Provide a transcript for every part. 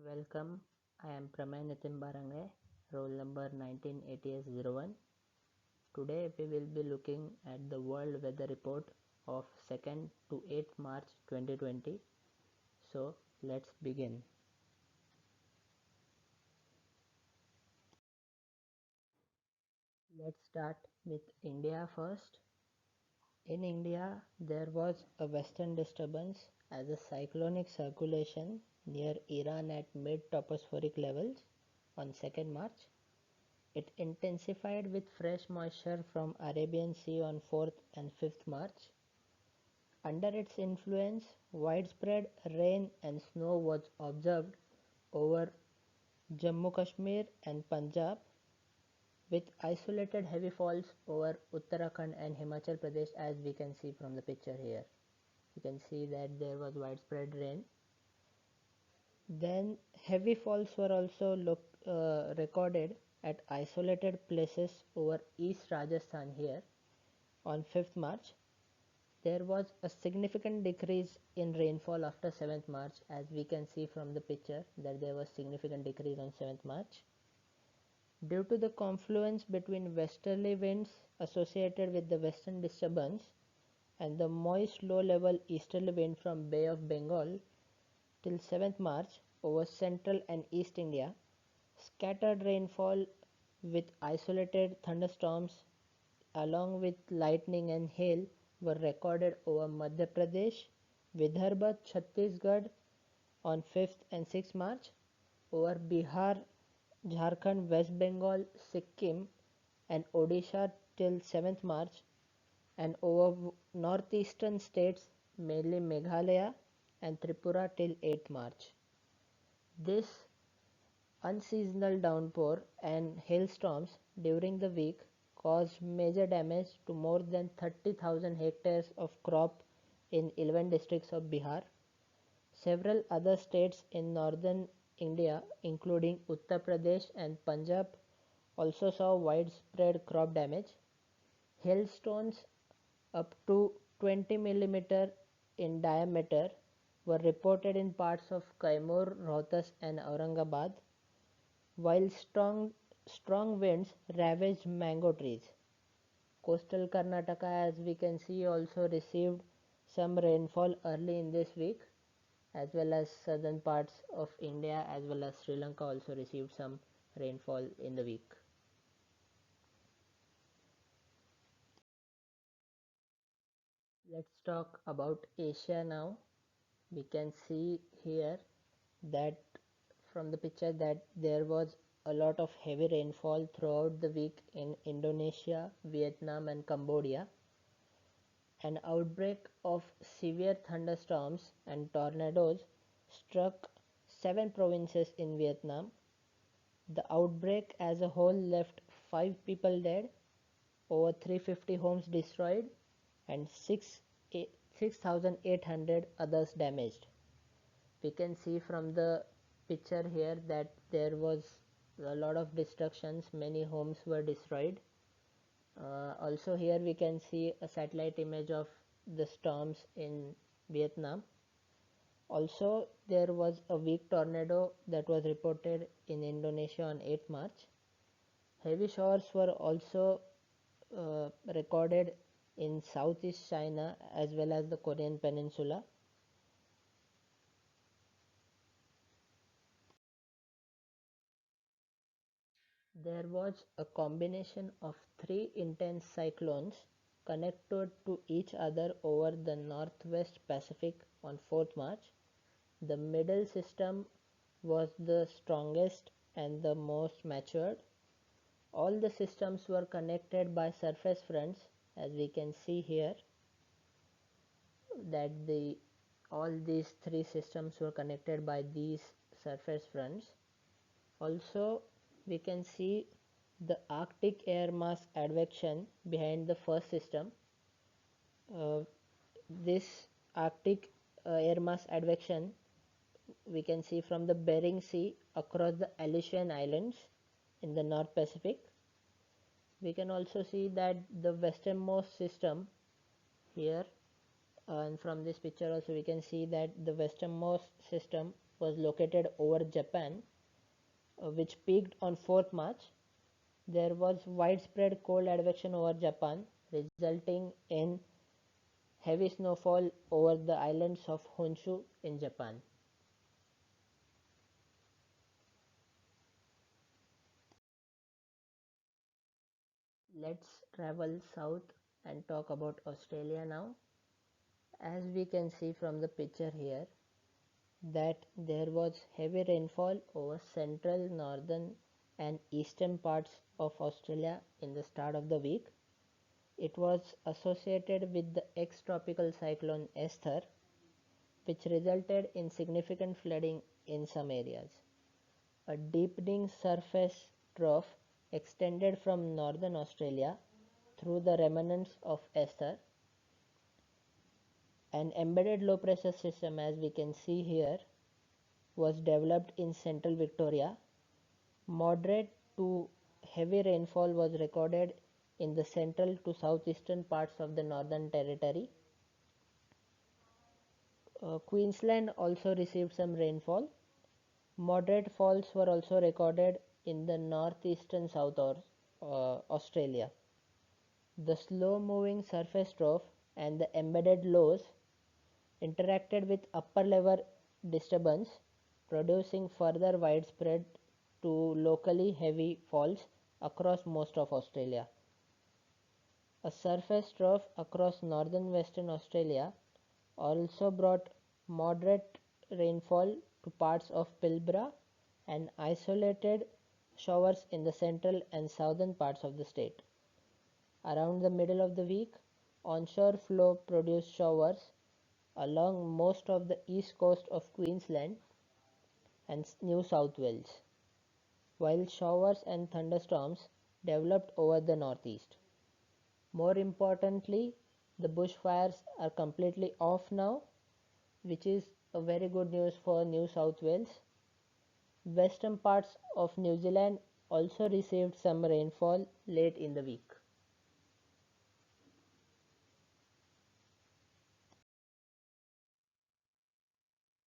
Welcome, I am Pramay Nitin Barange, roll number 1980S01. Today we will be looking at the World Weather Report of 2nd to 8th March 2020. So let's begin. Let's start with India first. In India, there was a western disturbance as a cyclonic circulation near Iran at mid-tropospheric levels on 2nd March. It intensified with fresh moisture from Arabian Sea on 4th and 5th March. Under its influence, widespread rain and snow was observed over Jammu Kashmir and Punjab, with isolated heavy falls over Uttarakhand and Himachal Pradesh, as we can see from the picture here. You can see that there was widespread rain. Then heavy falls were also recorded at isolated places over East Rajasthan here on 5th March. There was a significant decrease in rainfall after 7th March, as we can see from the picture that there was significant decrease on 7th March. Due to the confluence between westerly winds associated with the western disturbance and the moist low-level easterly wind from Bay of Bengal till 7th March over central and east India, scattered rainfall with isolated thunderstorms along with lightning and hail were recorded over Madhya Pradesh, Vidarbha, Chhattisgarh on 5th and 6th March, over Bihar, Jharkhand, West Bengal, Sikkim and Odisha till 7th March, and over northeastern states mainly Meghalaya and Tripura till 8th March. This unseasonal downpour and hailstorms during the week caused major damage to more than 30,000 hectares of crop in 11 districts of Bihar. Several other states in northern India, including Uttar Pradesh and Punjab, also saw widespread crop damage. Hailstones up to 20 mm in diameter were reported in parts of Kaimur, Rohtas and Aurangabad, while strong winds ravaged mango trees. Coastal Karnataka, as we can see, also received some rainfall early in this week, as well as southern parts of India as well as Sri Lanka also received some rainfall in the week. Let's talk about Asia now. We can see here that from the picture that there was a lot of heavy rainfall throughout the week in Indonesia, Vietnam and Cambodia. An outbreak of severe thunderstorms and tornadoes struck 7 provinces in Vietnam. The outbreak as a whole left 5 people dead, over 350 homes destroyed, and 6,800 others damaged. We can see from the picture here that there was a lot of destructions, many homes were destroyed. Also here we can see a satellite image of the storms in Vietnam. Also there was a weak tornado that was reported in Indonesia on 8th March. Heavy showers were also recorded in Southeast China as well as the Korean Peninsula. There was a combination of 3 intense cyclones connected to each other over the northwest Pacific on 4th March. The middle system was the strongest and the most matured. All the systems were connected by surface fronts, as we can see here that all these 3 systems were connected by these surface fronts. Also we can see the Arctic air mass advection behind the first system. This Arctic air mass advection we can see from the Bering Sea across the Aleutian Islands in the North Pacific. We can also see that the westernmost system here, and from this picture also we can see that the westernmost system was located over Japan, which peaked on 4th March. There was widespread cold advection over Japan, resulting in heavy snowfall over the islands of Honshu in Japan. Let's travel south and talk about Australia now. As we can see from the picture here, that there was heavy rainfall over central, northern, and eastern parts of Australia in the start of the week. It was associated with the ex tropical cyclone Esther, which resulted in significant flooding in some areas. A deepening surface trough extended from northern Australia through the remnants of Esther. An embedded low pressure system, as we can see here, was developed in central Victoria. Moderate to heavy rainfall was recorded in the central to southeastern parts of the Northern Territory. Queensland also received some rainfall. Moderate falls were also recorded in the northeastern South Australia. The slow moving surface trough and the embedded lows interacted with upper level disturbance, producing further widespread to locally heavy falls across most of Australia. A surface trough across northern Western Australia also brought moderate rainfall to parts of Pilbara and isolated showers in the central and southern parts of the state. Around the middle of the week, onshore flow produced showers along most of the east coast of Queensland and New South Wales, while showers and thunderstorms developed over the northeast. More importantly, the bushfires are completely off now, which is a very good news for New South Wales. Western parts of New Zealand also received some rainfall late in the week.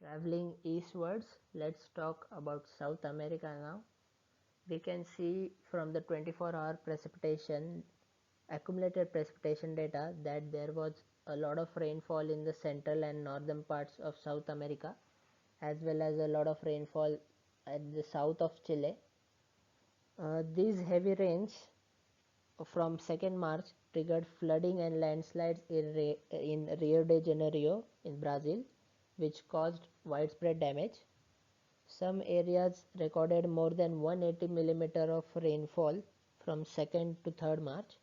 Traveling eastwards, let's talk about South America now. We can see from the 24-hour precipitation, accumulated precipitation data, that there was a lot of rainfall in the central and northern parts of South America, as well as a lot of rainfall at the south of Chile. These heavy rains from 2nd March triggered flooding and landslides in Rio de Janeiro in Brazil, which caused widespread damage. Some areas recorded more than 180 mm of rainfall from 2nd to 3rd March.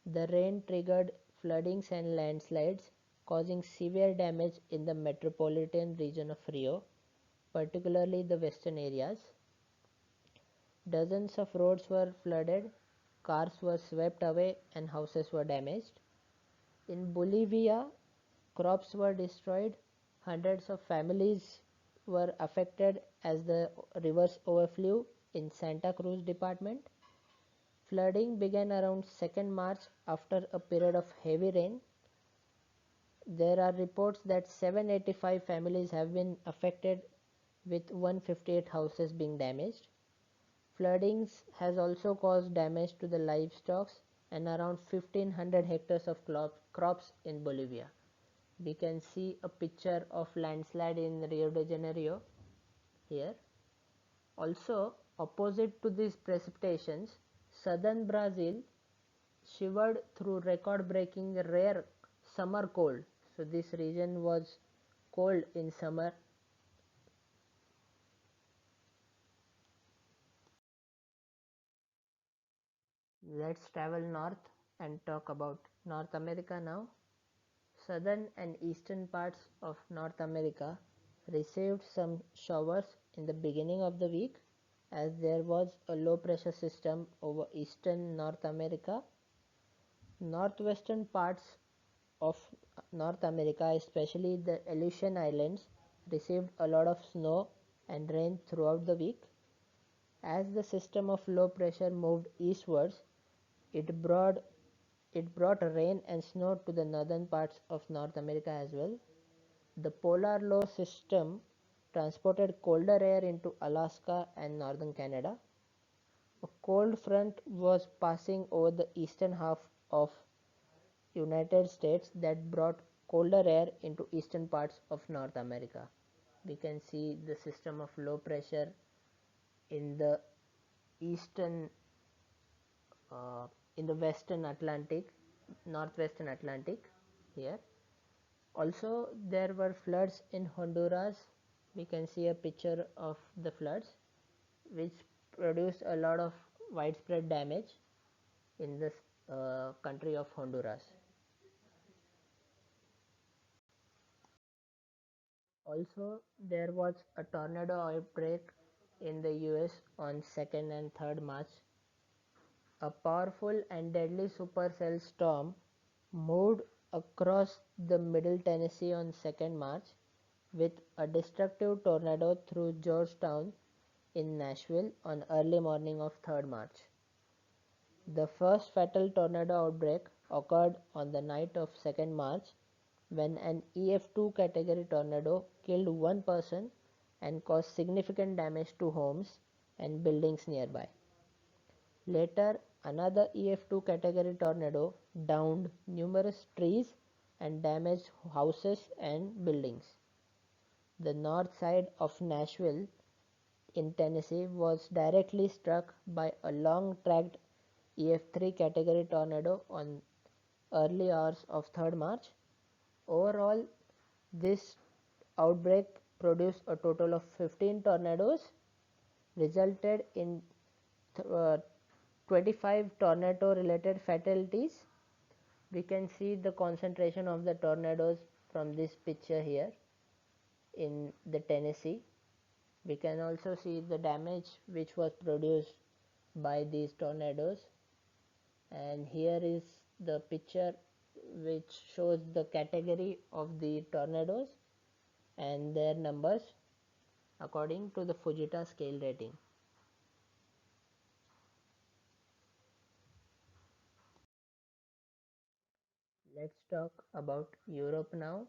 The rain triggered floodings and landslides, causing severe damage in the metropolitan region of Rio, particularly the western areas. Dozens of roads were flooded, cars were swept away, and houses were damaged. In Bolivia, crops were destroyed, hundreds of families were affected as the rivers overflew in Santa Cruz department. Flooding began around 2nd March after a period of heavy rain. There are reports that 785 families have been affected, with 158 houses being damaged. Floodings has also caused damage to the livestock and around 1500 hectares of crops in Bolivia. We can see a picture of landslide in Rio de Janeiro here. Also, opposite to these precipitations, southern Brazil shivered through record-breaking rare summer cold. So this region was cold in summer. Let's travel north and talk about North America now. Southern and eastern parts of North America received some showers in the beginning of the week, as there was a low pressure system over eastern North America. Northwestern parts of North America, especially the Aleutian Islands, received a lot of snow and rain throughout the week. As the system of low pressure moved eastwards, it brought rain and snow to the northern parts of North America as well. The polar low system transported colder air into Alaska and northern Canada. A cold front was passing over the eastern half of United States that brought colder air into eastern parts of North America. We can see the system of low pressure in the eastern uh, in the western Atlantic, northwestern Atlantic here. Also, there were floods in Honduras. We can see a picture of the floods, which produced a lot of widespread damage in this country of Honduras. Also, there was a tornado outbreak in the US on 2nd and 3rd March. A powerful and deadly supercell storm moved across the middle Tennessee on 2nd March with a destructive tornado through Georgetown in Nashville on early morning of 3rd March. The first fatal tornado outbreak occurred on the night of 2nd March when an EF2 category tornado killed one person and caused significant damage to homes and buildings nearby. Later, another EF2 category tornado downed numerous trees and damaged houses and buildings. The north side of Nashville in Tennessee was directly struck by a long-tracked EF3 category tornado on early hours of 3rd March. Overall, this outbreak produced a total of 15 tornadoes, resulted in 25 tornado related fatalities. We can see the concentration of the tornadoes from this picture here in the Tennessee. We can also see the damage which was produced by these tornadoes, and here is the picture which shows the category of the tornadoes and their numbers according to the Fujita scale rating. Let's talk about Europe now.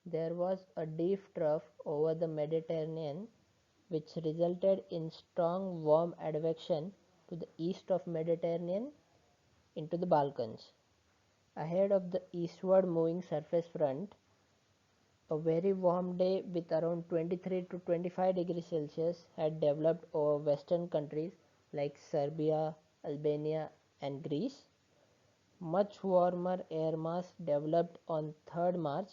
There was a deep trough over the Mediterranean which resulted in strong warm advection to the east of Mediterranean into the Balkans. Ahead of the eastward moving surface front, a very warm day with around 23 to 25 degrees Celsius had developed over western countries like Serbia, Albania, and Greece. Much warmer air mass developed on 3rd March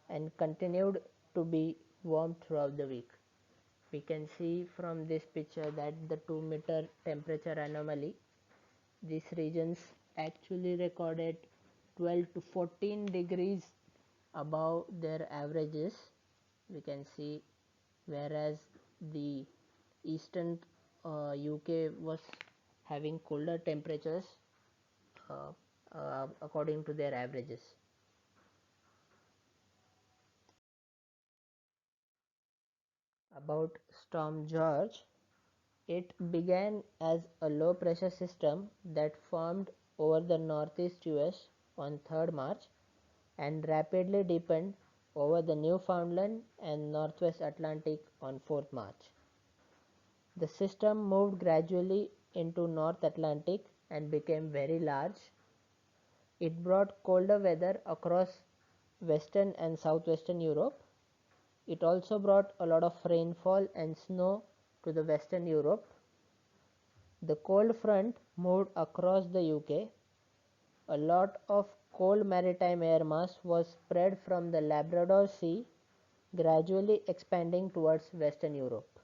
and continued to be warm throughout the week. We can see from this picture that the 2-meter temperature anomaly, these regions actually recorded 12 to 14 degrees above their averages. We can see, whereas the eastern UK was having colder temperatures uh, according to their averages. About Storm George, it began as a low pressure system that formed over the northeast US on 3rd March and rapidly deepened over the Newfoundland and northwest Atlantic on 4th March. The system moved gradually into North Atlantic and became very large. It brought colder weather across western and southwestern Europe. It also brought a lot of rainfall and snow to the western Europe. The cold front moved across the UK. A lot of cold maritime air mass was spread from the Labrador Sea, gradually expanding towards western Europe.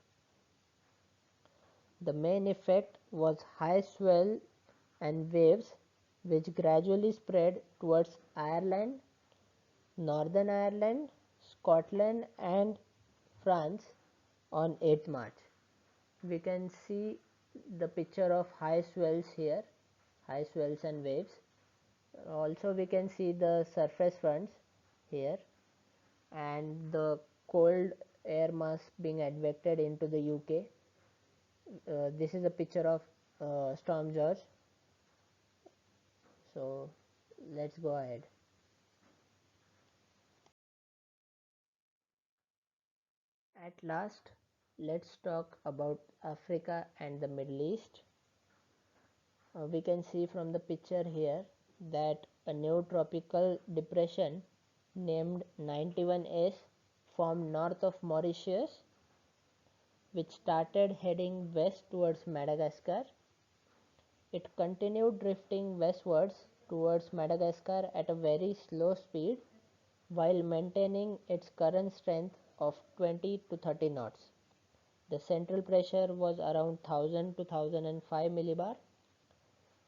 The main effect was high swell and waves which gradually spread towards Ireland, Northern Ireland, Scotland and France on 8th March. We can see the picture of high swells here, high swells and waves. Also we can see the surface fronts here and the cold air mass being advected into the UK. This is a picture of Storm George. So let's go ahead. At last, let's talk about Africa and the Middle East. We can see from the picture here that a new tropical depression named 91S formed north of Mauritius, which started heading west towards Madagascar. It continued drifting westwards towards Madagascar at a very slow speed while maintaining its current strength of 20 to 30 knots. The central pressure was around 1000 to 1005 millibar.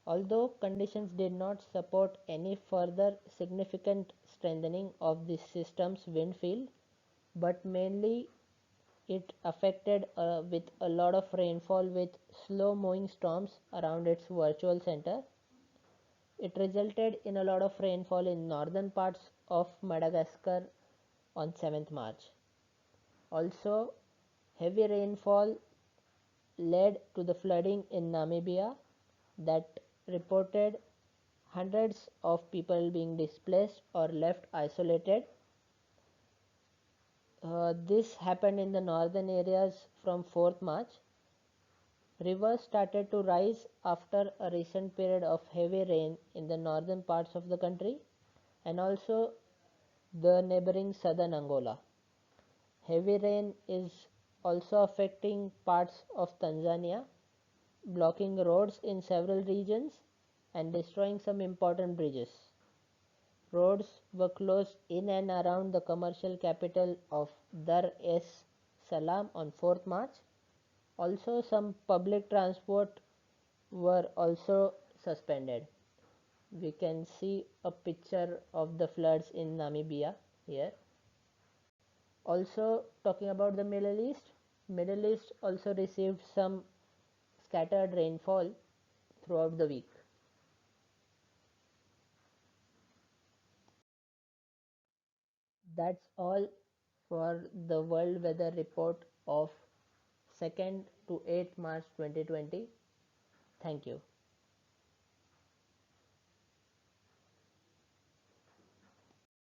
Although conditions did not support any further significant strengthening of the system's wind field, but mainly it affected with a lot of rainfall with slow moving storms around its virtual center. It resulted in a lot of rainfall in northern parts of Madagascar on 7th March. Also, heavy rainfall led to the flooding in Namibia that reported hundreds of people being displaced or left isolated. This happened in the northern areas from 4th March. Rivers started to rise after a recent period of heavy rain in the northern parts of the country and also the neighboring southern Angola. Heavy rain is also affecting parts of Tanzania, blocking roads in several regions and destroying some important bridges. Roads were closed in and around the commercial capital of Dar es Salaam on 4th March. Also, some public transport were also suspended. We can see a picture of the floods in Namibia here. Also, talking about the Middle East also received some scattered rainfall throughout the week. That's all for the world weather report of 2nd to 8th March 2020. Thank you.